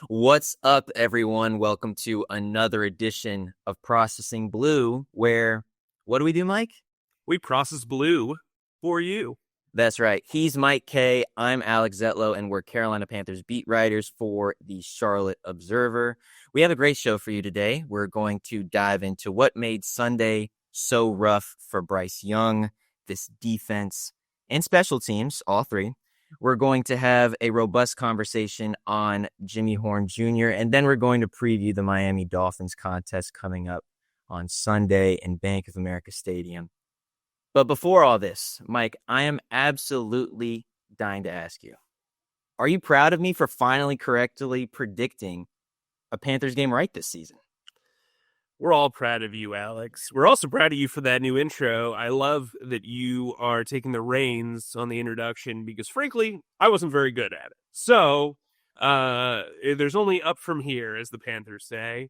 What's up, everyone? Welcome to another edition of Processing Blue, where, what do we do, Mike? We process blue for you. That's right. He's Mike Kaye. I'm Alex Zietlow, and we're Carolina Panthers beat writers for the Charlotte Observer. We have a great show for you today. We're going to dive into what made Sunday so rough for Bryce Young, this defense, and special teams, all three. We're going to have a robust conversation on Jimmy Horn Jr., and then we're going to preview the Miami Dolphins contest coming up on Sunday in Bank of America Stadium. But before all this, Mike, I am absolutely dying to ask you, are you proud of me for finally correctly predicting a Panthers game right this season? We're all proud of you, Alex. We're also proud of you for that new intro. I love that you are taking the reins on the introduction because, frankly, I wasn't very good at it. So, there's only up from here, as the Panthers say.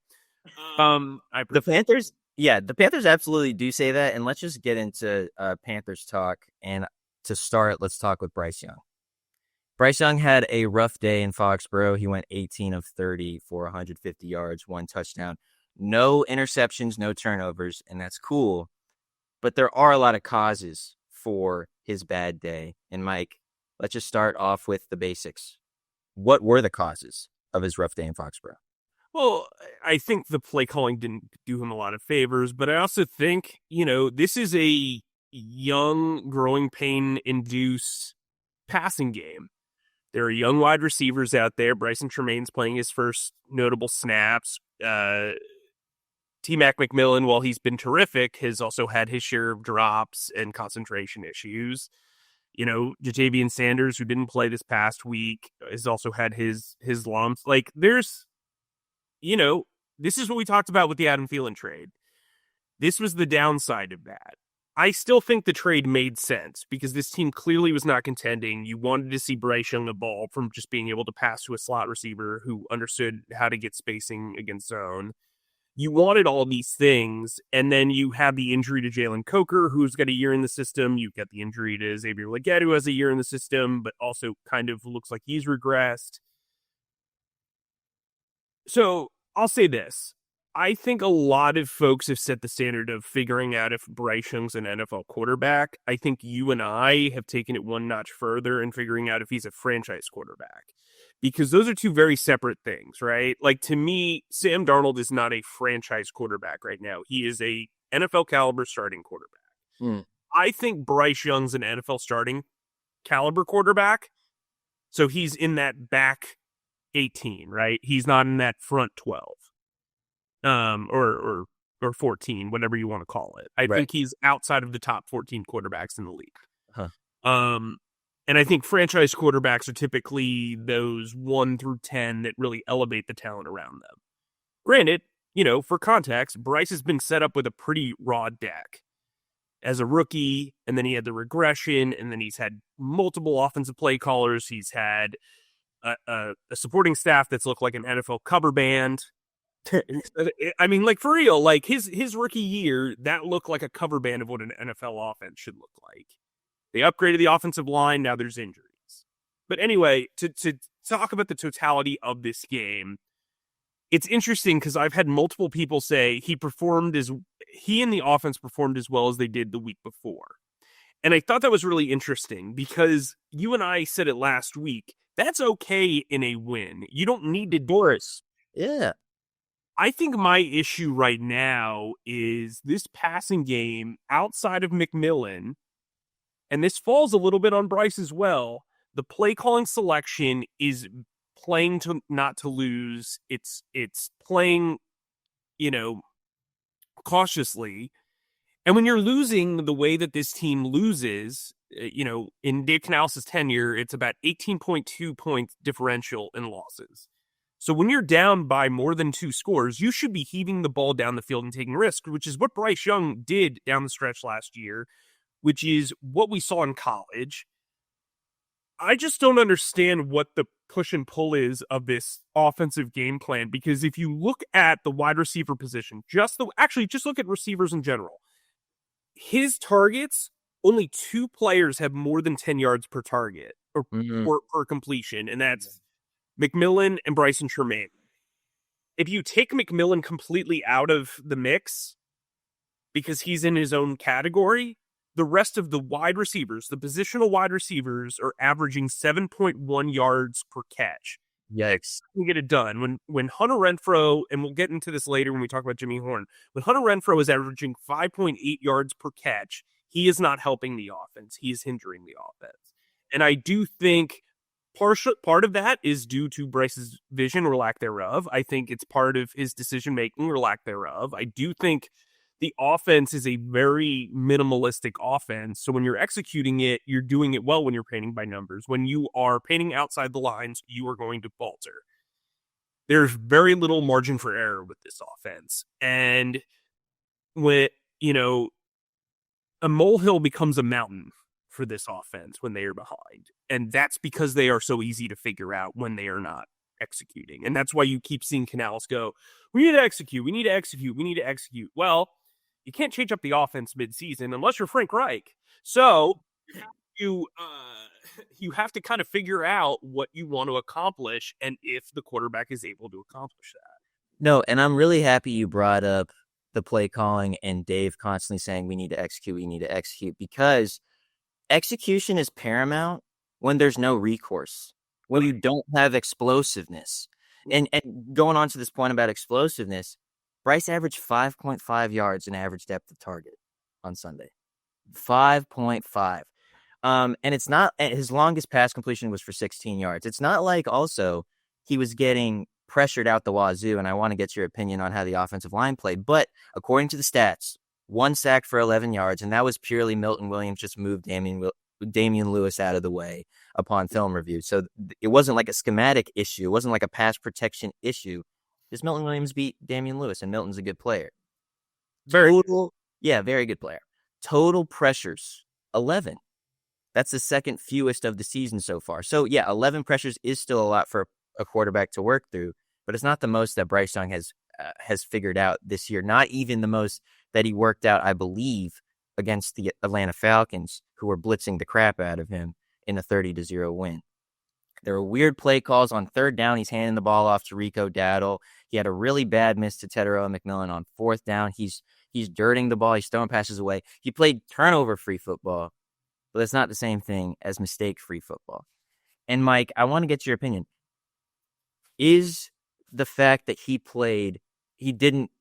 The Panthers absolutely do say that, and let's just get into Panthers talk. And to start, let's talk with Bryce Young. Bryce Young had a rough day in Foxborough. He went 18 of 30 for 150 yards, 1 touchdown. No interceptions, no turnovers, and that's cool. But there are a lot of causes for his bad day. And Mike, let's just start off with the basics. What were the causes of his rough day in Foxborough? Well, I think the play calling didn't do him a lot of favors, but I also think, this is a young, growing pain-induced passing game. There are young wide receivers out there. Bryson Tremaine's playing his first notable snaps. T-Mac McMillan, while he's been terrific, has also had his share of drops and concentration issues. Ja'Tavion Sanders, who didn't play this past week, has also had his lumps. This is what we talked about with the Adam Thielen trade. This was the downside of that. I still think the trade made sense because this team clearly was not contending. You wanted to see Bryce Young the ball from just being able to pass to a slot receiver who understood how to get spacing against zone. You wanted all these things, and then you have the injury to Jalen Coker, who's got a year in the system. You get the injury to Xavier Legette, who has a year in the system, but also kind of looks like he's regressed. So I'll say this. I think a lot of folks have set the standard of figuring out if Bryce Young's an NFL quarterback. I think you and I have taken it one notch further in figuring out if he's a franchise quarterback. Because those are two very separate things, right? To me, Sam Darnold is not a franchise quarterback right now. He is a NFL caliber starting quarterback. I think Bryce Young's an NFL starting caliber quarterback. So he's in that back 18, right? He's not in that front 12. Or 14, whatever you want to call it. I think he's outside of the top 14 quarterbacks in the league. Huh. And I think franchise quarterbacks are typically those 1 through 10 that really elevate the talent around them. Granted, for context, Bryce has been set up with a pretty raw deck as a rookie, and then he had the regression, and then he's had multiple offensive play callers. He's had a supporting staff that's looked like an NFL cover band. I mean, for real, his rookie year, that looked like a cover band of what an NFL offense should look like. They upgraded the offensive line. Now there's injuries. But anyway, to talk about the totality of this game, it's interesting because I've had multiple people say he and the offense performed as well as they did the week before. And I thought that was really interesting because you and I said it last week. That's okay in a win. You don't need to Boris. Yeah. I think my issue right now is this passing game outside of McMillan, and this falls a little bit on Bryce as well. The play calling selection is playing to not to lose. It's playing, cautiously. And when you're losing the way that this team loses, in Dave Canales' tenure, it's about 18.2 points differential in losses. So when you're down by more than 2 scores, you should be heaving the ball down the field and taking risks, which is what Bryce Young did down the stretch last year, which is what we saw in college. I just don't understand what the push and pull is of this offensive game plan, because if you look at the wide receiver position, just look at receivers in general. His targets, only 2 players have more than 10 yards per target or per completion, and that's McMillan and Bryson Tremaine. If you take McMillan completely out of the mix because he's in his own category, the rest of the wide receivers, the positional wide receivers, are averaging 7.1 yards per catch. Yikes. You get it done. When Hunter Renfrow, and we'll get into this later when we talk about Jimmy Horn, when Hunter Renfrow is averaging 5.8 yards per catch, he is not helping the offense. He is hindering the offense. And I do think part of that is due to Bryce's vision or lack thereof. I think it's part of his decision making or lack thereof. I do think the offense is a very minimalistic offense. So when you're executing it, you're doing it well when you're painting by numbers. When you are painting outside the lines, you are going to falter. There's very little margin for error with this offense. And when, a molehill becomes a mountain for this offense when they are behind. And that's because they are so easy to figure out when they are not executing. And that's why you keep seeing Canales go, we need to execute, we need to execute, we need to execute. Well, you can't change up the offense mid-season unless you're Frank Reich. So you have to kind of figure out what you want to accomplish and if the quarterback is able to accomplish that. No, and I'm really happy you brought up the play calling and Dave constantly saying we need to execute, because execution is paramount when there's no recourse, when you don't have explosiveness. And going on to this point about explosiveness, Bryce averaged 5.5 yards in average depth of target on Sunday. 5.5. And it's not, his longest pass completion was for 16 yards. It's not like also he was getting pressured out the wazoo, and I want to get your opinion on how the offensive line played. But according to the stats, 1 sack for 11 yards, and that was purely Milton Williams just moved Damian Lewis out of the way upon film review. So it wasn't like a schematic issue. It wasn't like a pass protection issue. Just Milton Williams beat Damian Lewis, and Milton's a good player. Very good player. Total pressures, 11. That's the second fewest of the season so far. So, 11 pressures is still a lot for a quarterback to work through, but it's not the most that Bryce Young has figured out this year. Not even the most that he worked out, I believe, against the Atlanta Falcons, who were blitzing the crap out of him in a 30-0 win. There were weird play calls on third down. He's handing the ball off to Rico Dowdle. He had a really bad miss to Tetero McMillan on fourth down. He's dirting the ball. He's throwing passes away. He played turnover-free football, but that's not the same thing as mistake-free football. And Mike, I want to get your opinion. Is the fact that he didn't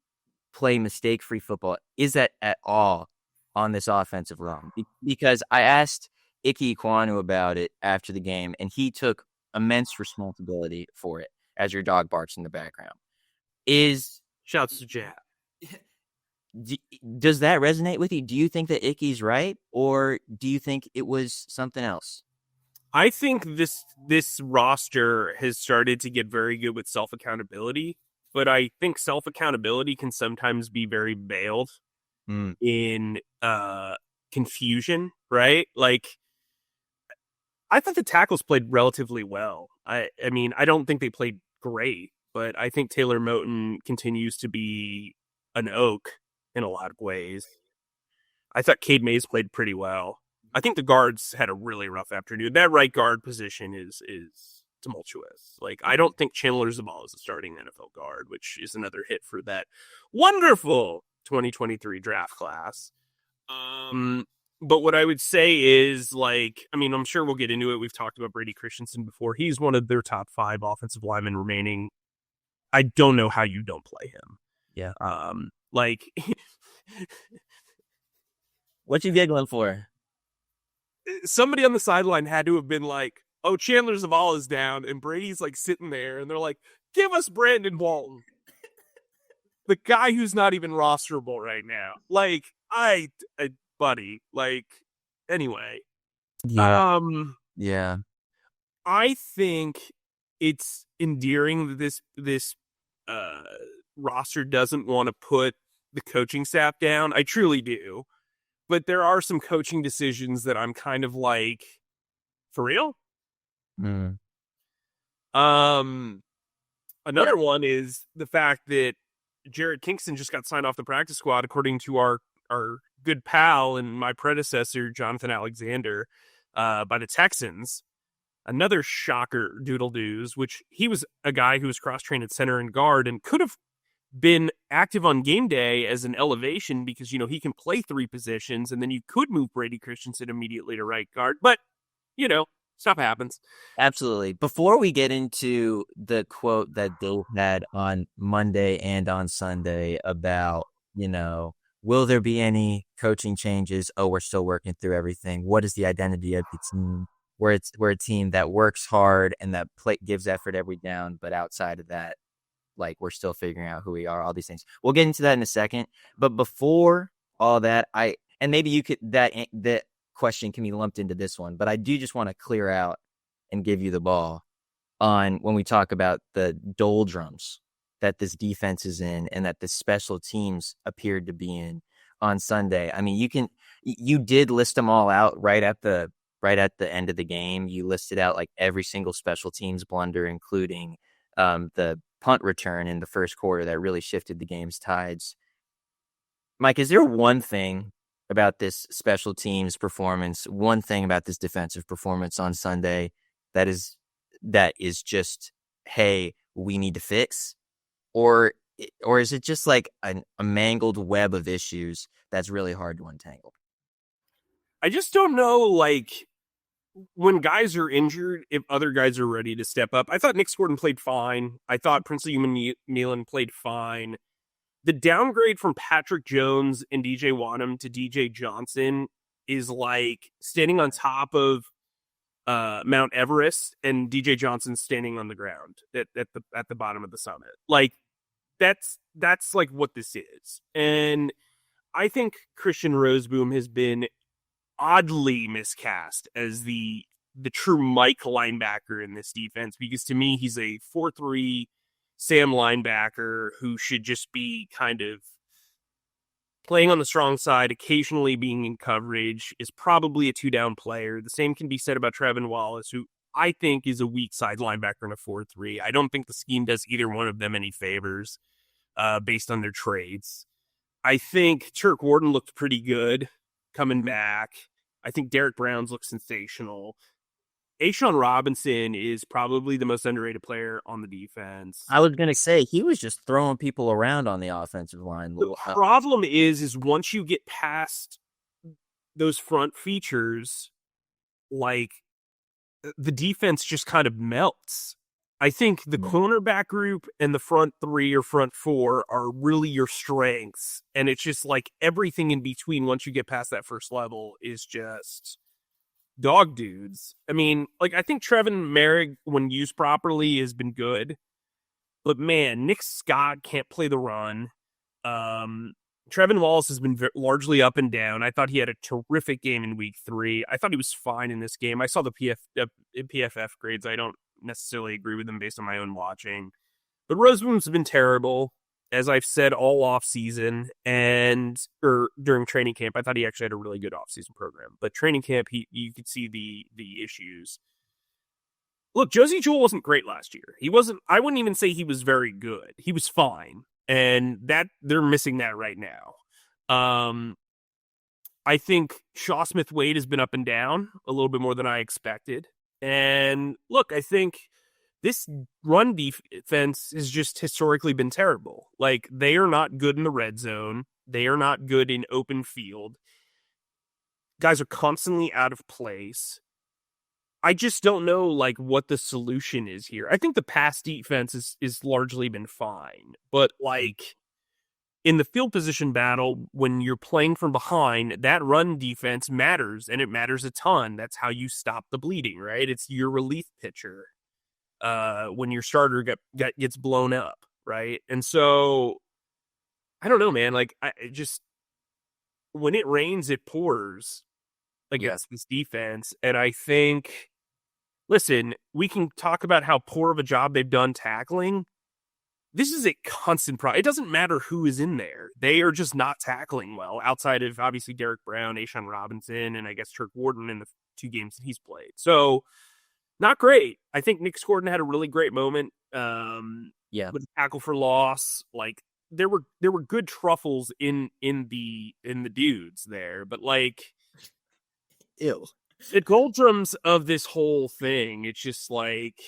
play mistake-free football, is that at all on this offensive line? Because I asked Ike Ekwonu about it after the game, and he took immense responsibility for it, as your dog barks in the background. Shouts to Jab. Does that resonate with you? Do you think that Ike's right, or do you think it was something else? I think this roster has started to get very good with self-accountability, but I think self-accountability can sometimes be very veiled in confusion, right? Like, I thought the tackles played relatively well. I mean, I don't think they played great, but I think Taylor Moton continues to be an oak in a lot of ways. I thought Cade Mays played pretty well. I think the guards had a really rough afternoon. That right guard position is tumultuous. Like, I don't think Chandler Zavala is a starting NFL guard, which is another hit for that wonderful 2023 draft class. But what I would say is, like, I mean, I'm sure we'll get into it. We've talked about Brady Christensen before. He's one of their top 5 offensive linemen remaining. I don't know how you don't play him. Yeah. Like, what you giggling for? Somebody on the sideline had to have been like, oh, Chandler Zavala's down, and Brady's like sitting there, and they're like, give us Brandon Walton. The guy who's not even rosterable right now. Like, buddy, like, anyway. Yeah. I think it's endearing that this roster doesn't want to put the coaching staff down. I truly do. But there are some coaching decisions that I'm kind of like, for real? Another one is the fact that Jared Kingston just got signed off the practice squad, according to our good pal and my predecessor, Jonathan Alexander, by the Texans. another shocker doodle doos, which he was a guy who was cross-trained at center and guard and could have been active on game day as an elevation because, he can play three positions, and then you could move Brady Christensen immediately to right guard. But, stuff happens. Absolutely. Before we get into the quote that Dave had on Monday and on Sunday about, will there be any coaching changes? Oh, we're still working through everything. What is the identity of the team? We're a team that works hard and that gives effort every down, but outside of that, like, we're still figuring out who we are, all these things. We'll get into that in a second. But before all that, and maybe you could, that question can be lumped into this one, but I do just want to clear out and give you the ball on when we talk about the doldrums that this defense is in and that the special teams appeared to be in on Sunday. I mean, you did list them all out right at the end of the game. You listed out like every single special teams blunder, including the punt return in the first quarter that really shifted the game's tides. Mike, is there one thing about this special teams performance, one thing about this defensive performance on Sunday that is just, hey, we need to fix? Or is it just like a mangled web of issues that's really hard to untangle? I just don't know, like, when guys are injured, if other guys are ready to step up. I thought Nick Gordon played fine. I thought Princely Umanmielen played fine. The downgrade from Patrick Jones and DJ Wadham to DJ Johnson is like standing on top of Mount Everest and DJ Johnson standing on the ground at the bottom of the summit. Like, that's like what this is. And I think Christian Roseboom has been oddly miscast as the true Mike linebacker in this defense, because to me he's a 4-3 Sam linebacker who should just be kind of playing on the strong side, occasionally being in coverage, is probably a 2-down player. The same can be said about Trevin Wallace, who I think is a weak side linebacker in a 4-3. I don't think the scheme does either one of them any favors based on their trades. I think Turk Warden looked pretty good coming back. I think Derek Brown's look sensational. A'Shawn Robinson is probably the most underrated player on the defense. I was going to say, he was just throwing people around on the offensive line. The problem is once you get past those front features, like, the defense just kind of melts. I think the cornerback group and the front three or front four are really your strengths. And it's just like everything in between, once you get past that first level, is just dog dudes. I mean, like, I think Trevin Merrick, when used properly, has been good. But man, Nick Scott can't play the run. Trevin Wallace has been largely up and down. I thought he had a terrific game in week 3. I thought he was fine in this game. I saw the PFF grades. I don't necessarily agree with them based on my own watching. But Roseboom's been terrible, as I've said all offseason or during training camp. I thought he actually had a really good offseason program. But training camp, you could see the issues. Look, Josie Jewell wasn't great last year. I wouldn't even say he was very good. He was fine. And that they're missing that right now. I think Shaw Smith-Wade has been up and down a little bit more than I expected. And look, I think this run defense has just historically been terrible. Like, they are not good in the red zone. They are not good in open field. Guys are constantly out of place. I just don't know, like, what the solution is here. I think the pass defense is largely been fine. But, like, in the field position battle, when you're playing from behind, that run defense matters, and it matters a ton. That's how you stop the bleeding, right? It's your relief pitcher when your starter gets blown up, right? And so, I don't know, man. Like, when it rains, it pours against this defense. And I think, listen, we can talk about how poor of a job they've done tackling. This is a constant problem. It doesn't matter who is in there. They are just not tackling well, outside of, obviously, Derek Brown, A'Shawn Robinson, and I guess Turk Warden in the 2 games that he's played. So, not great. I think Nick Gordon had a really great moment with a tackle for loss. Like, there were good truffles in the dudes there, but, like, ew. The doldrums of this whole thing, it's just like,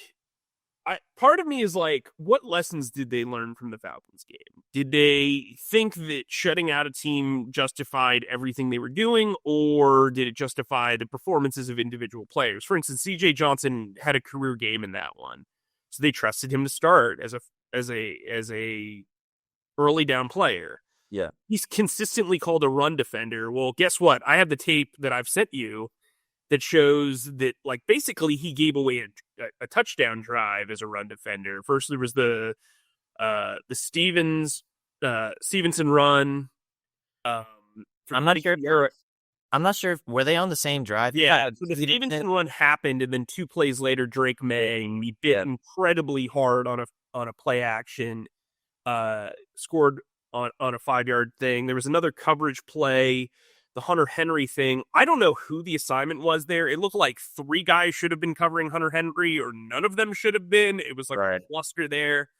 part of me is like, what lessons did they learn from the Falcons game? Did they think that shutting out a team justified everything they were doing, or did it justify the performances of individual players? For instance, C.J. Johnson had a career game in that one, so they trusted him to start as a early down player. Yeah. He's consistently called a run defender. Well, guess what? I have the tape that I've sent you that shows that, like, basically he gave away a touchdown drive as a run defender. First there was the Stevenson run. I'm not sure. I'm not sure if were they on the same drive. Yeah, so the Stevenson one happened, and then 2 plays later, Drake May he bit incredibly hard on a play action, scored on a 5-yard thing. There was another coverage play, the Hunter Henry thing. I don't know who the assignment was there. It looked like 3 guys should have been covering Hunter Henry, or none of them should have been. It was like a cluster there.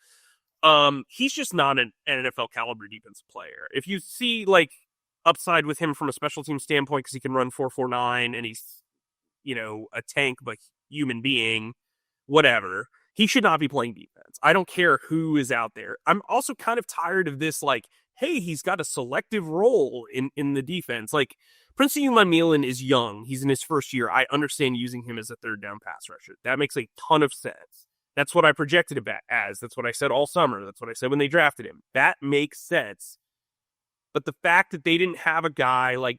He's just not an NFL caliber defensive player. If you see like upside with him from a special team standpoint, because he can run 4.49 and he's, a tank but human being, whatever. He should not be playing defense. I don't care who is out there. I'm also kind of tired of this, like, hey, he's got a selective role in the defense. Like, Prince Umanmielen is young. He's in his first year. I understand using him as a third down pass rusher. That makes a ton of sense. That's what I projected it as. That's what I said all summer. That's what I said when they drafted him. That makes sense. But the fact that they didn't have a guy like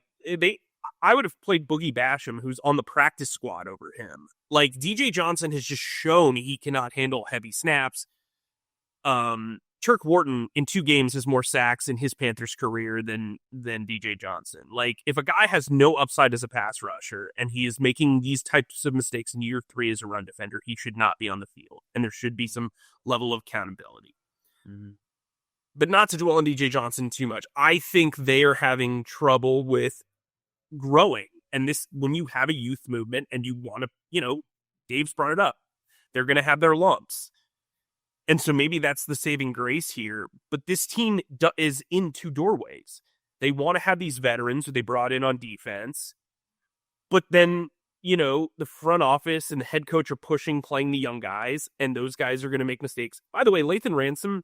I would have played Boogie Basham, who's on the practice squad, over him. Like, DJ Johnson has just shown he cannot handle heavy snaps. Turk Wharton in 2 games has more sacks in his Panthers career than DJ Johnson. Like, if a guy has no upside as a pass rusher and he is making these types of mistakes in year 3 as a run defender, he should not be on the field. And there should be some level of accountability. Mm-hmm. But not to dwell on DJ Johnson too much. I think they are having trouble with growing. And this, when you have a youth movement and you want to, Dave's brought it up, they're going to have their lumps. And so maybe that's the saving grace here. But this team is in 2 doorways. They want to have these veterans who they brought in on defense. But then, the front office and the head coach are playing the young guys, and those guys are going to make mistakes. By the way, Lathan Ransom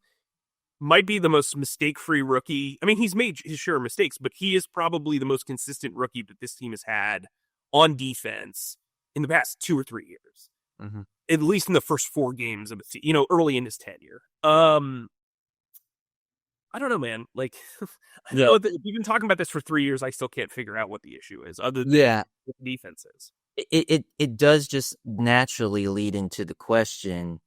might be the most mistake-free rookie. I mean, he's made his share of mistakes, but he is probably the most consistent rookie that this team has had on defense in the past 2 or 3 years. Mm-hmm. At least in the first 4 games of it, early in his tenure. I don't know, man. Like, I know that you've been talking about this for 3 years. I still can't figure out what the issue is, other than what the defense is. It does just naturally lead into the question,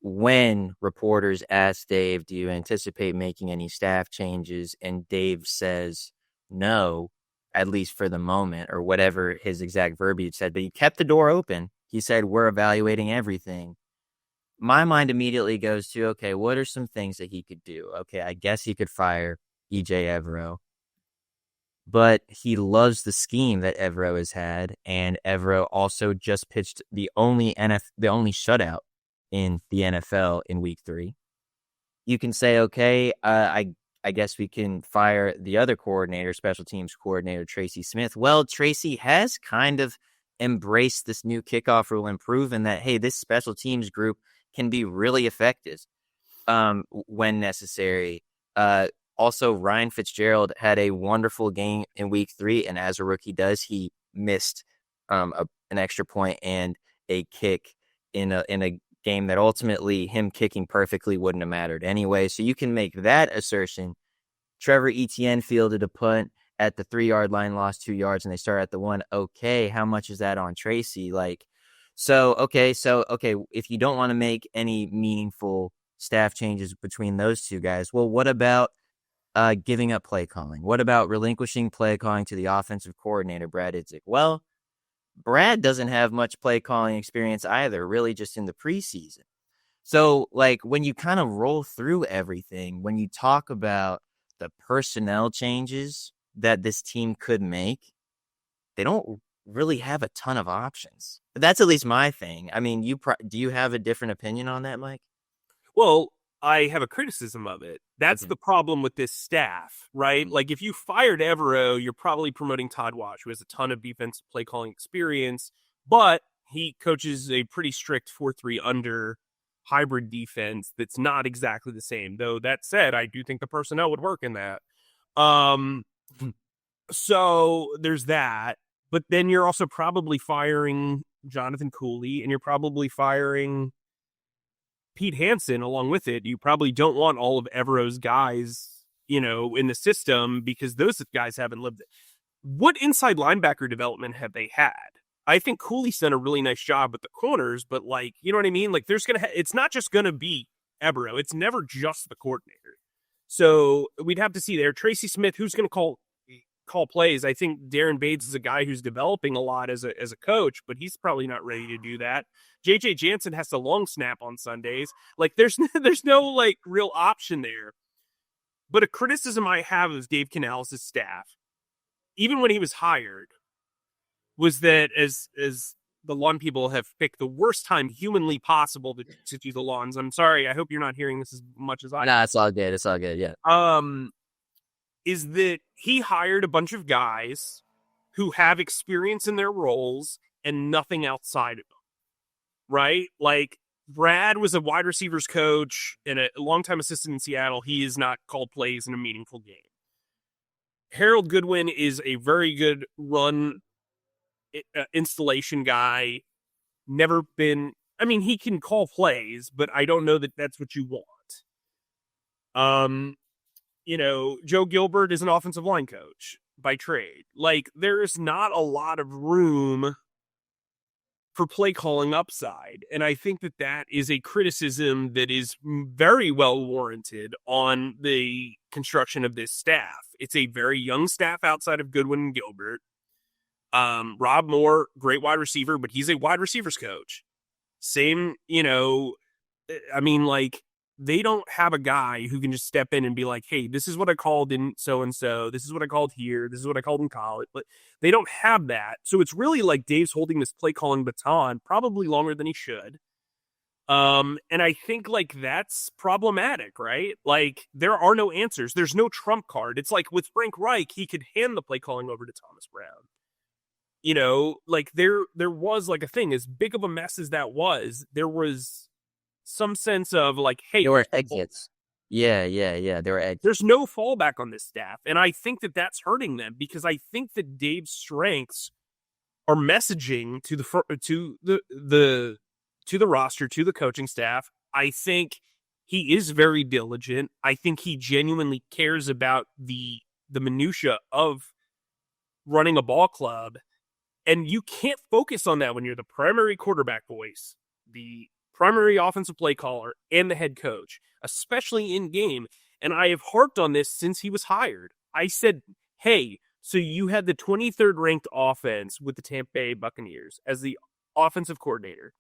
when reporters ask Dave, do you anticipate making any staff changes? And Dave says no, at least for the moment, or whatever his exact verbiage said. But he kept the door open. He said, we're evaluating everything. My mind immediately goes to, okay, what are some things that he could do? Okay, I guess he could fire E.J. Evero. But he loves the scheme that Evero has had. And Evero also just pitched the only shutout in the NFL in week 3. You can say, okay, I guess we can fire the other coordinator, special teams coordinator, Tracy Smith. Well, Tracy has kind of embraced this new kickoff rule and proven that, hey, this special teams group can be really effective when necessary. Also, Ryan Fitzgerald had a wonderful game in week 3, and as a rookie does, he missed an extra point and a kick in a game that ultimately him kicking perfectly wouldn't have mattered anyway. So you can make that assertion. Trevor Etienne fielded a punt at the 3-yard line, lost 2 yards, and they start at the 1. Okay, how much is that on Tracy? Okay, if you don't want to make any meaningful staff changes between those 2 guys, well, what about giving up play calling? What about relinquishing play calling to the offensive coordinator, Brad Idzik? Well, Brad doesn't have much play calling experience either, really just in the preseason. So, when you kind of roll through everything, when you talk about the personnel changes that this team could make, they don't really have a ton of options. But that's at least my thing. I mean, do you have a different opinion on that, Mike? Well, I have a criticism of it. That's Okay. the problem with this staff, right? Mm. Like, if you fired Evero, you're probably promoting Todd Wash, who has a ton of defensive play calling experience, but he coaches a pretty strict 4-3 under hybrid defense that's not exactly the same. Though that said, I do think the personnel would work in that. Um, so there's that. But then you're also probably firing Jonathan Cooley, and you're probably firing Pete Hansen along with it. You probably don't want all of Evero's guys, in the system because those guys haven't lived it. What inside linebacker development have they had? I think Cooley's done a really nice job with the corners, but you know what I mean? Like it's not just going to be Evero. It's never just the coordinator. So we'd have to see there. Tracy Smith, who's going to call plays. I think Darren Bates is a guy who's developing a lot as a coach, but he's probably not ready to do that. JJ Jansen has to long snap on Sundays. Like there's no real option there. But a criticism I have of Dave Canales' staff, even when he was hired, was that as the lawn people have picked the worst time humanly possible to do the lawns. I'm sorry. I hope you're not hearing this as much as I. Nah, it's all good. It's all good. Yeah. Is that he hired a bunch of guys who have experience in their roles and nothing outside of them, right? Like Brad was a wide receivers coach and a longtime assistant in Seattle. He has not called plays in a meaningful game. Harold Goodwin is a very good run installation guy. Never been, he can call plays, but I don't know that that's what you want. Joe Gilbert is an offensive line coach by trade. Like, there is not a lot of room for play calling upside. And I think that is a criticism that is very well warranted on the construction of this staff. It's a very young staff outside of Goodwin and Gilbert. Rob Moore, great wide receiver, but he's a wide receivers coach. Same, they don't have a guy who can just step in and be like, hey, this is what I called in so-and-so. This is what I called here. This is what I called in college. But they don't have that. So it's really like Dave's holding this play calling baton probably longer than he should. And I think that's problematic, right? Like there are no answers. There's no trump card. It's like with Frank Reich, he could hand the play calling over to Thomas Brown. There was a thing as big of a mess as that was, there was some sense of hey, there were exits. Yeah. There were exits. There's no fallback on this staff. And I think that's hurting them because I think that Dave's strengths are messaging to the roster, to the coaching staff. I think he is very diligent. I think he genuinely cares about the minutia of running a ball club. And you can't focus on that when you're the primary quarterback voice, the primary offensive play caller, and the head coach, especially in game. And I have harped on this since he was hired. I said, hey, so you had the 23rd ranked offense with the Tampa Bay Buccaneers as the offensive coordinator.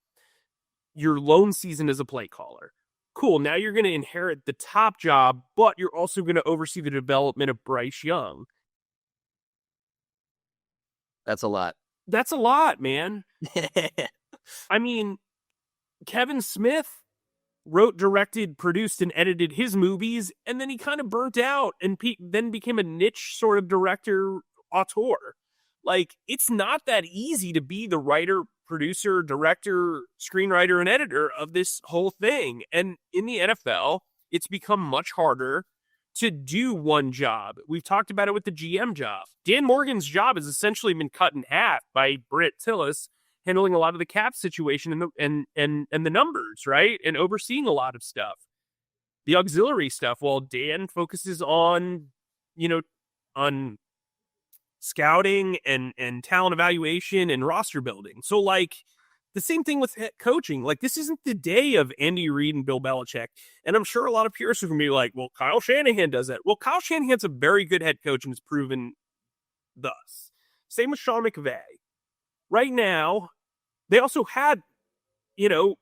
Your lone season as a play caller. Cool, now you're going to inherit the top job, but you're also going to oversee the development of Bryce Young. That's a lot. That's a lot, man. Kevin Smith wrote, directed, produced, and edited his movies, and then he kind of burnt out and then became a niche sort of director auteur. It's not that easy to be the writer, producer, director, screenwriter, and editor of this whole thing. And in the NFL, it's become much harder to do one job. We've talked about it with the GM job. Dan Morgan's job has essentially been cut in half by Britt Tillis, handling a lot of the cap situation and the numbers, right? And overseeing a lot of stuff. The auxiliary stuff, while Dan focuses on scouting and talent evaluation and roster building. So the same thing with coaching. This isn't the day of Andy Reid and Bill Belichick. And I'm sure a lot of purists are going to be like, well, Kyle Shanahan does that. Well, Kyle Shanahan's a very good head coach and has proven thus. Same with Sean McVay. Right now, they also had, a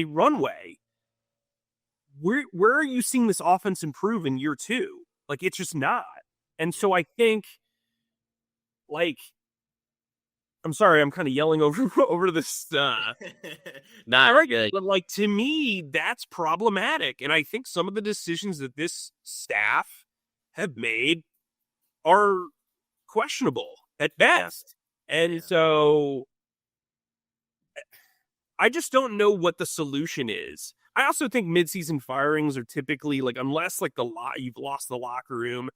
runway. Where are you seeing this offense improve in year two? It's just not. And so I think, I'm sorry, I'm kind of yelling over this. Not All right, good. but like to me, that's problematic, and I think some of the decisions that this staff have made are questionable at best. And so I just don't know what the solution is. I also think midseason firings are typically like, unless like you've lost the locker room,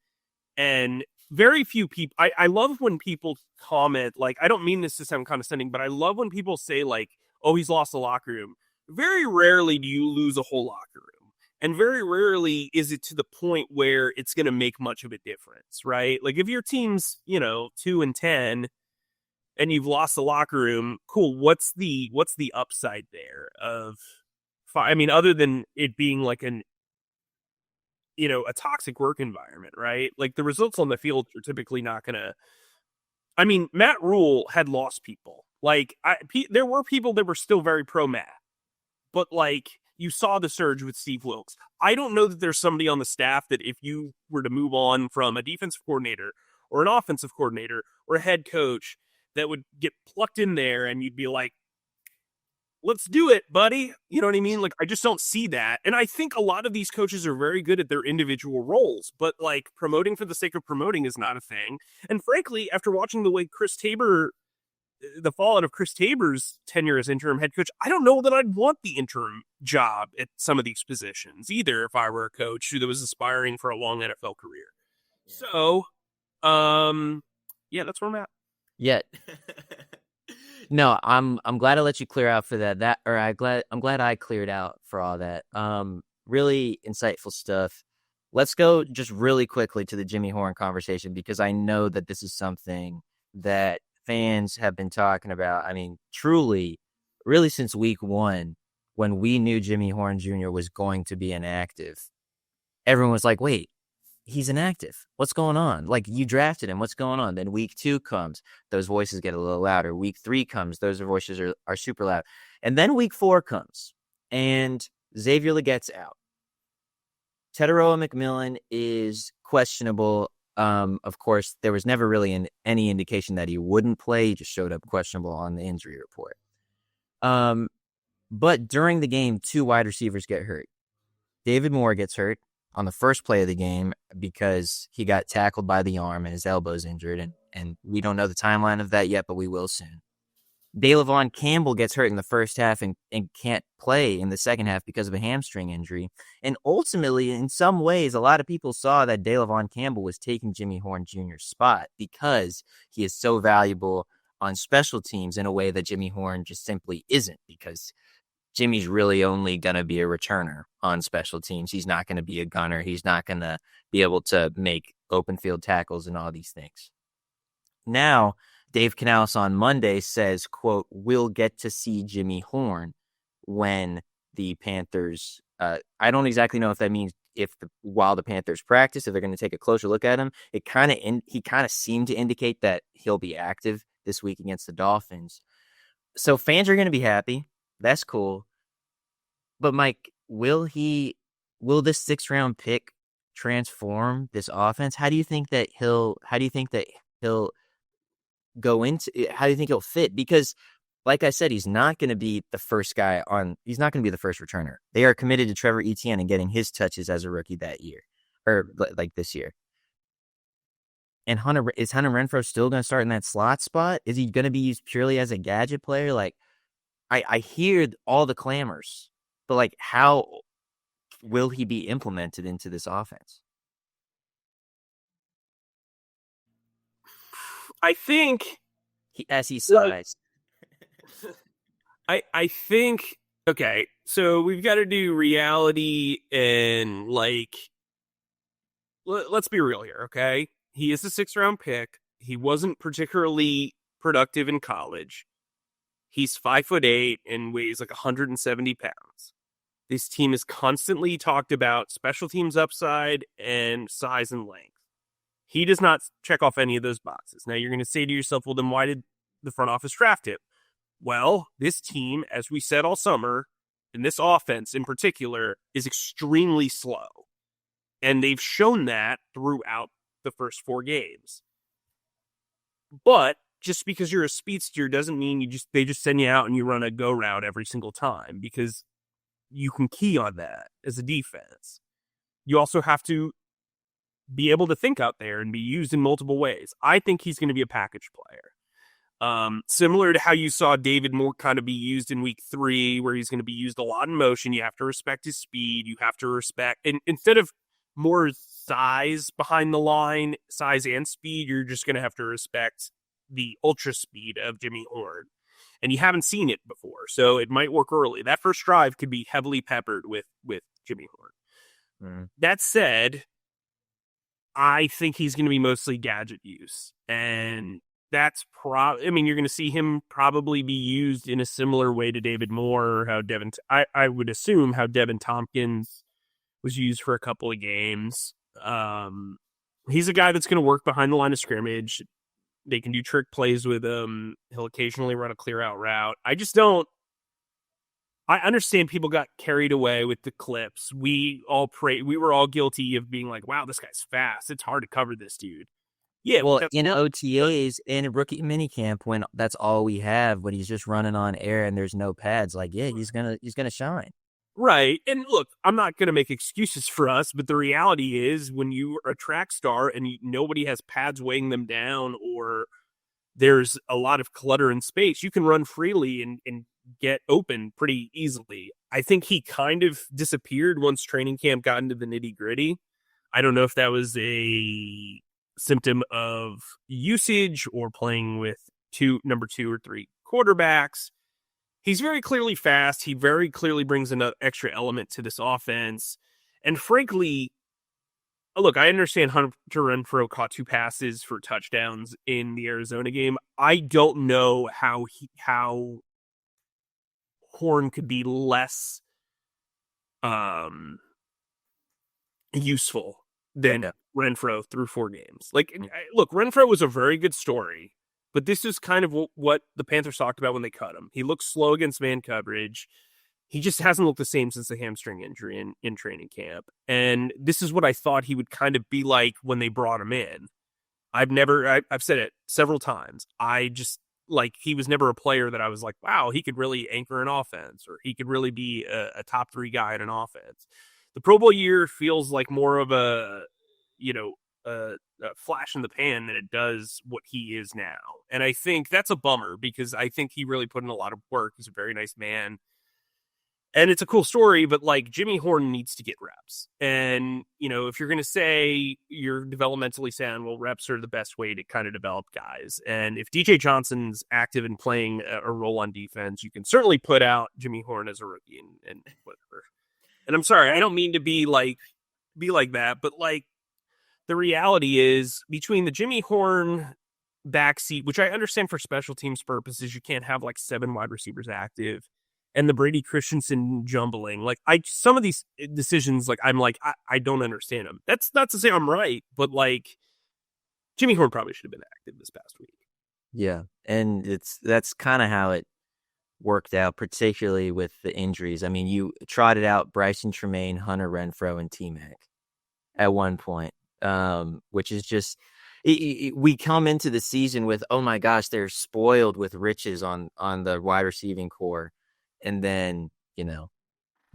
and very few people. I love when people comment, like, I don't mean this to sound condescending, but I love when people say like, "Oh, he's lost the locker room." Very rarely do you lose a whole locker room, and very rarely is it to the point where it's going to make much of a difference, right? Like if your team's 2-10 and you've lost the locker room, cool. What's the upside there of? I mean, other than it being like a toxic work environment, right? Like the results on the field are typically not going to. I mean, Matt Rule had lost people. Like there were people that were still very pro Matt, but like you saw the surge with Steve Wilkes. I don't know that there's somebody on the staff that if you were to move on from a defensive coordinator or an offensive coordinator or a head coach that would get plucked in there and you'd be like, let's do it, buddy. You know what I mean? Like, I just don't see that. And I think a lot of these coaches are very good at their individual roles, but like promoting for the sake of promoting is not a thing. And frankly, after watching the way the fallout of Chris Tabor's tenure as interim head coach, I don't know that I'd want the interim job at some of these positions either if I were a coach who was aspiring for a long NFL career. So, yeah, that's where I'm at. Yeah. No, I'm glad I let you clear out for that. I'm glad I cleared out for all that. Really insightful stuff. Let's go just really quickly to the Jimmy Horn conversation, because I know that this is something that fans have been talking about. I mean, truly, really since week 1, when we knew Jimmy Horn Jr. was going to be inactive, everyone was like, wait, he's inactive. What's going on? Like, you drafted him. What's going on? Then week 2 comes. Those voices get a little louder. Week 3 comes. Those voices are super loud. And then week 4 comes, and Xavier Leggette's out. Teteroa McMillan is questionable. Of course, there was never really any indication that he wouldn't play. He just showed up questionable on the injury report. But during the game, 2 wide receivers get hurt. David Moore gets hurt on the first play of the game because he got tackled by the arm and his elbow's injured, and we don't know the timeline of that yet, but we will soon. DeLavon Campbell gets hurt in the first half and can't play in the second half because of a hamstring injury. And ultimately, in some ways, a lot of people saw that DeLavon Campbell was taking Jimmy Horn Jr.'s spot because he is so valuable on special teams in a way that Jimmy Horn just simply isn't, because Jimmy's really only going to be a returner on special teams. He's not going to be a gunner. He's not going to be able to make open field tackles and all these things. Now, Dave Canales on Monday says, quote, we'll get to see Jimmy Horn when the Panthers, I don't exactly know if that means while the Panthers practice, if they're going to take a closer look at him. He kind of seemed to indicate that he'll be active this week against the Dolphins. So fans are going to be happy. That's cool. But Mike, will this 6th-round pick transform this offense? How do you think that he'll go into? How do you think he'll fit? Because, like I said, he's not going to be the first returner. They are committed to Trevor Etienne and getting his touches as a rookie that year, or like this year. And is Hunter Renfrow still going to start in that slot spot? Is he going to be used purely as a gadget player? Like, I hear all the clamors, but like, how will he be implemented into this offense? I think As he size. I think, okay, so we've got to do reality and like, let's be real here, okay? He is a 6th-round pick. He wasn't particularly productive in college. He's 5'8" and weighs like 170 pounds. This team is constantly talked about special teams upside and size and length. He does not check off any of those boxes. Now you're going to say to yourself, well, then why did the front office draft him? Well, this team, as we said all summer, and this offense in particular, is extremely slow. And they've shown that throughout the first 4 games. But just because you're a speedster doesn't mean they just send you out and you run a go route every single time, because you can key on that as a defense. You also have to be able to think out there and be used in multiple ways. I think he's going to be a package player. Similar to how you saw David Moore kind of be used in week 3, where he's going to be used a lot in motion. You have to respect his speed. You have to respect, and instead of more size behind the line, size and speed, you're just going to have to respect the ultra speed of Jimmy Horn. And you haven't seen it before, so it might work early. That first drive could be heavily peppered with Jimmy Horn. That said, I think he's going to be mostly gadget use, and that's I mean, you're going to see him probably be used in a similar way to David Moore, or how I would assume how Devin Tompkins was used for a couple of games. He's a guy that's going to work behind the line of scrimmage. They can do trick plays with him. He'll occasionally run a clear out route. I understand people got carried away with the clips. We were all guilty of being like, wow, this guy's fast. It's hard to cover this dude. Yeah, well, in OTAs and rookie minicamp, when that's all we have, when he's just running on air and there's no pads, like, yeah, he's gonna shine. Right. And look, I'm not going to make excuses for us, but the reality is when you are a track star and nobody has pads weighing them down, or there's a lot of clutter in space, you can run freely and get open pretty easily. I think he kind of disappeared once training camp got into the nitty gritty. I don't know if that was a symptom of usage or playing with number 2 or 3 quarterbacks. He's very clearly fast. He very clearly brings an extra element to this offense. And frankly, look, I understand Hunter Renfrow caught 2 passes for touchdowns in the Arizona game. I don't know how Horn could be less useful than Renfrow through 4 games. Like, look, Renfrow was a very good story, but this is kind of what the Panthers talked about when they cut him. He looks slow against man coverage. He just hasn't looked the same since the hamstring injury in training camp. And this is what I thought he would kind of be like when they brought him in. I've said it several times. He was never a player that I was like, wow, he could really anchor an offense, or he could really be a top 3 guy in an offense. The Pro Bowl year feels like more of a flash in the pan than it does what he is now. And I think that's a bummer, because I think he really put in a lot of work. He's a very nice man. And it's a cool story, but like, Jimmy Horn needs to get reps. And, if you're going to say you're developmentally sound, well, reps are the best way to kind of develop guys. And if DJ Johnson's active and playing a role on defense, you can certainly put out Jimmy Horn as a rookie and whatever. And I'm sorry, I don't mean to be like that, but like, the reality is, between the Jimmy Horn backseat, which I understand for special teams purposes, you can't have like 7 wide receivers active, and the Brady Christensen jumbling, like, some of these decisions, like, I'm like, I don't understand them. That's not to say I'm right, but like, Jimmy Horn probably should have been active this past week. Yeah, and that's kind of how it worked out, particularly with the injuries. I mean, you trotted out Bryson Tremaine, Hunter Renfrow, and T-Mac at one point, which is just, we come into the season with, oh my gosh, they're spoiled with riches on the wide receiving core, and then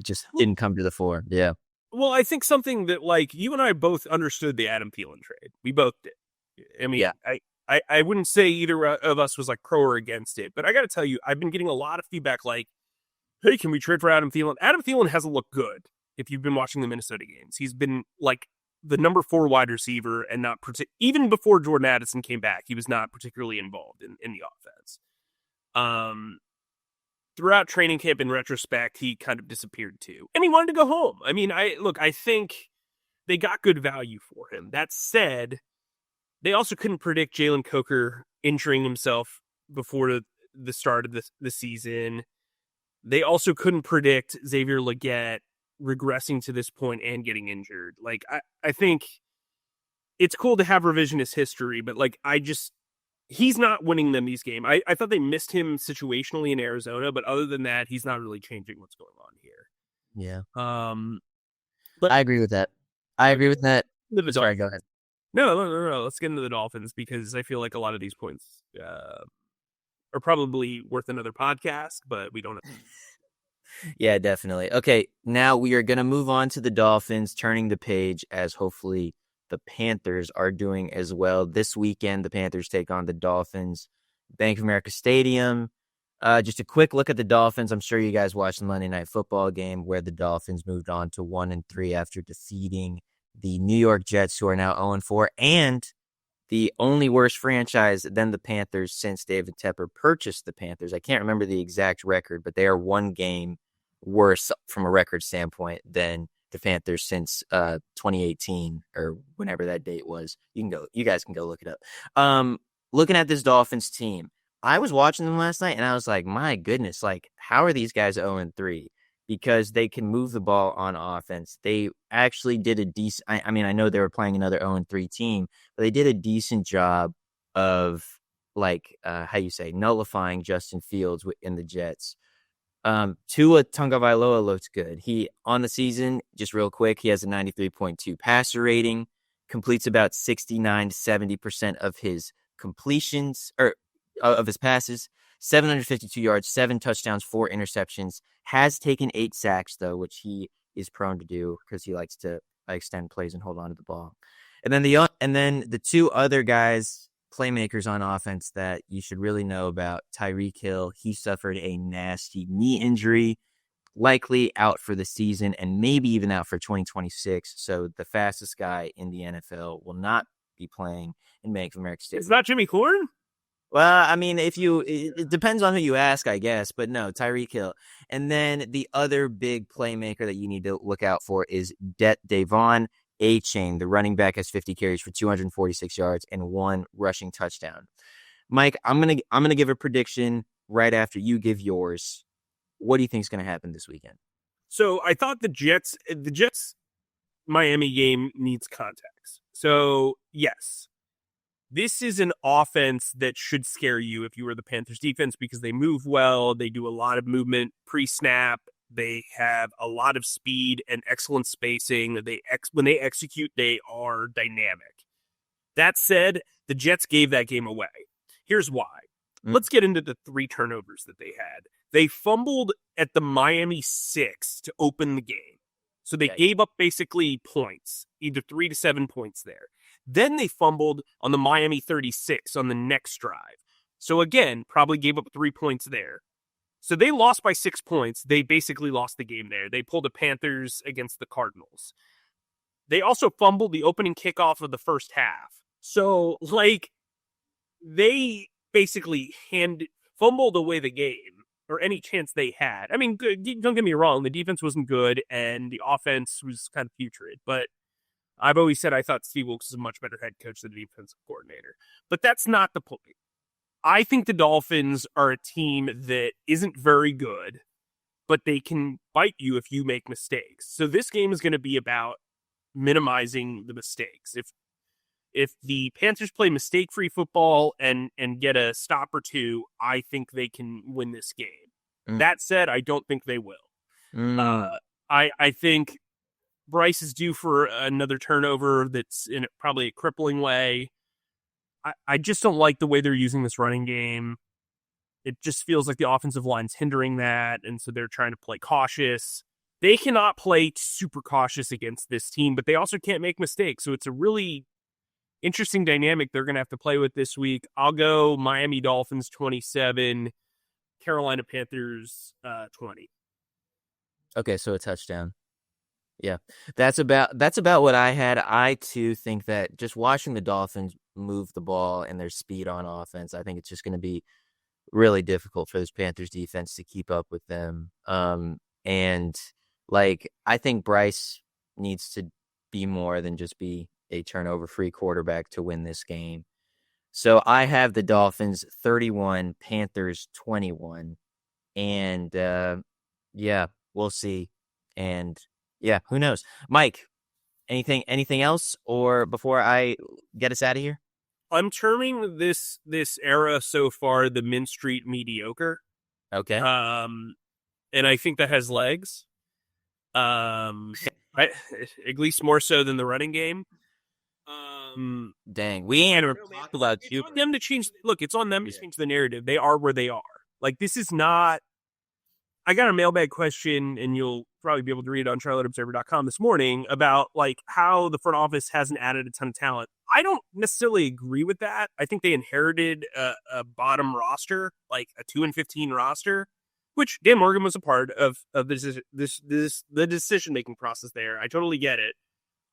just didn't come to the fore. Yeah. Well, I think something that, like, you and I both understood the Adam Thielen trade. We both did. I mean, yeah. I wouldn't say either of us was like pro or against it, but I got to tell you, I've been getting a lot of feedback like, hey, can we trade for Adam Thielen? Adam Thielen hasn't looked good if you've been watching the Minnesota games. He's been like the number 4 wide receiver, and not even before Jordan Addison came back, he was not particularly involved in the offense. Throughout training camp, in retrospect, he kind of disappeared too, and he wanted to go home. I mean, I think they got good value for him. That said, they also couldn't predict Jalen Coker injuring himself before the start of the season. They also couldn't predict Xavier Legette regressing to this point and getting injured. Like, I think it's cool to have revisionist history, but like, he's not winning them these games. I thought they missed him situationally in Arizona, but other than that, he's not really changing what's going on here. Yeah. But I agree with that. Sorry, go ahead. No. Let's get into the Dolphins because I feel like a lot of these points are probably worth another podcast, but we don't. Yeah, definitely. Okay, now we are going to move on to the Dolphins, turning the page as hopefully the Panthers are doing as well. This weekend, the Panthers take on the Dolphins, Bank of America Stadium. Just a quick look at the Dolphins. I'm sure you guys watched the Monday Night Football game where the Dolphins moved on to 1-3 after defeating the New York Jets, who are now 0-4, and the only worse franchise than the Panthers since David Tepper purchased the Panthers. I can't remember the exact record, but they are one game worse from a record standpoint than the Panthers since 2018 or whenever that date was. You guys can go look it up. Looking at this Dolphins team, I was watching them last night and I was like, my goodness, like how are these guys 0-3? Because they can move the ball on offense. They actually did a decent. I mean, I know they were playing another 0-3 team, but they did a decent job of nullifying Justin Fields in the Jets. Tua Tagovailoa looked good. He on the season, just real quick, he has a 93.2 passer rating, completes about 69 to 70% of his completions or of his passes, 752 yards, 7 touchdowns, 4 interceptions. Has taken 8 sacks though, which he is prone to do because he likes to extend plays and hold on to the ball. And then the two other guys, playmakers on offense that you should really know about. Tyreek Hill, he suffered a nasty knee injury, likely out for the season and maybe even out for 2026. So the fastest guy in the NFL will not be playing in Bank of America Stadium. It's not Jimmy Corn? Well, I mean, it depends on who you ask, I guess, but no, Tyreek Hill. And then the other big playmaker that you need to look out for is Devon A-Chain. The running back has 50 carries for 246 yards and 1 rushing touchdown. Mike, I'm gonna give a prediction right after you give yours. What do you think is gonna happen this weekend? So I thought the Jets Miami game needs context. So yes, this is an offense that should scare you if you were the Panthers defense because they move well. They do a lot of movement pre-snap. They have a lot of speed and excellent spacing. When they execute, they are dynamic. That said, the Jets gave that game away. Here's why. Let's get into the 3 turnovers that they had. They fumbled at the Miami 6 to open the game. So they gave up basically points, either 3 to 7 points there. Then they fumbled on the Miami 36 on the next drive. So again, probably gave up 3 points there. So they lost by 6 points. They basically lost the game there. They pulled the Panthers against the Cardinals. They also fumbled the opening kickoff of the first half. So, they basically fumbled away the game, or any chance they had. I mean, don't get me wrong, the defense wasn't good, and the offense was kind of putrid, but I've always said I thought Steve Wilkes is a much better head coach than a defensive coordinator. But that's not the point. I think the Dolphins are a team that isn't very good, but they can bite you if you make mistakes. So this game is going to be about minimizing the mistakes. If the Panthers play mistake-free football and get a stop or two, I think they can win this game. That said, I don't think they will. I think Bryce is due for another turnover that's in probably a crippling way. I just don't like the way they're using this running game. It just feels like the offensive line's hindering that, and so they're trying to play cautious. They cannot play super cautious against this team, but they also can't make mistakes. So it's a really interesting dynamic they're going to have to play with this week. I'll go Miami Dolphins 27, Carolina Panthers 20. Okay, so a touchdown. Yeah, that's about what I had. I too think that just watching the Dolphins move the ball and their speed on offense, I think it's just going to be really difficult for this Panthers defense to keep up with them. And I think Bryce needs to be more than just be a turnover-free quarterback to win this game. So I have the Dolphins 31, Panthers 21, and yeah, we'll see. And yeah, who knows? Mike, anything else, or before I get us out of here? I'm terming this era so far the Min Street mediocre. Okay. And I think that has legs. At least more so than the running game. Dang, we ain't ever talked about It's you. on them to change. Look, it's on them to change the narrative. They are where they are. Like, this is not. I got a mailbag question, and you'll probably be able to read it on charlotteobserver.com this morning about like how the front office hasn't added a ton of talent. I don't necessarily agree with that. I think they inherited a bottom roster, like a 2-15 roster, which Dan Morgan was a part of the decision making process there. I totally get it.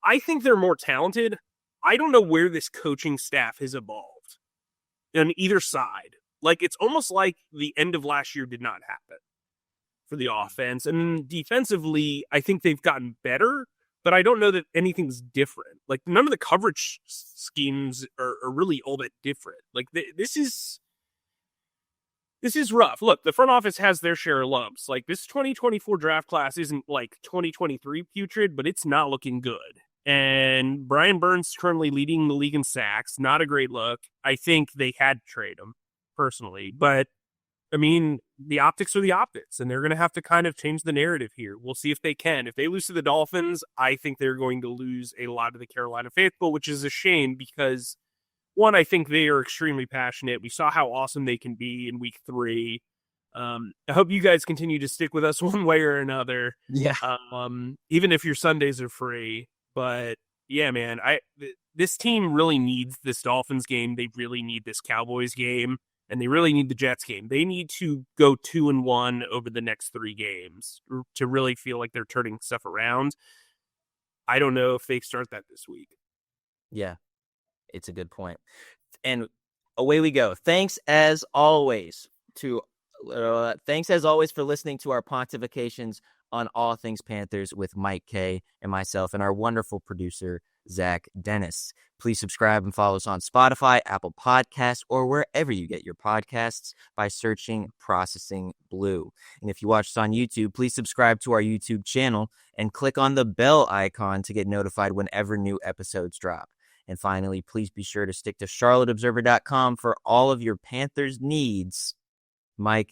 I think they're more talented. I don't know where this coaching staff has evolved on either side. Like, it's almost like the end of last year did not happen for the offense. And defensively, I think they've gotten better, but I don't know that anything's different. Like, none of the coverage schemes are really all that different. Like, this is rough. Look, the front office has their share of lumps. Like, this 2024 draft class isn't like 2023 putrid, but it's not looking good. And Brian Burns currently leading the league in sacks. Not a great look. I think they had to trade him, personally. But, I mean, the optics are the optics, and they're going to have to kind of change the narrative here. We'll see if they can. If they lose to the Dolphins, I think they're going to lose a lot of the Carolina faithful, which is a shame because, one, I think they are extremely passionate. We saw how awesome they can be in week 3. I hope you guys continue to stick with us one way or another. Yeah. Even if your Sundays are free. But yeah, man, this team really needs this Dolphins game. They really need this Cowboys game, and they really need the Jets game. They need to go 2-1 over the next 3 games to really feel like they're turning stuff around. I don't know if they start that this week. Yeah, it's a good point. And away we go. Thanks as always for listening to our pontifications on all things Panthers with Mike Kaye and myself and our wonderful producer, Zach Dennis. Please subscribe and follow us on Spotify, Apple Podcasts, or wherever you get your podcasts by searching Processing Blue. And if you watch us on YouTube, please subscribe to our YouTube channel and click on the bell icon to get notified whenever new episodes drop. And finally, please be sure to stick to charlotteobserver.com for all of your Panthers needs. Mike,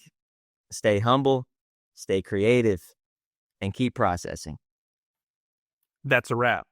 stay humble, stay creative, and keep processing. That's a wrap.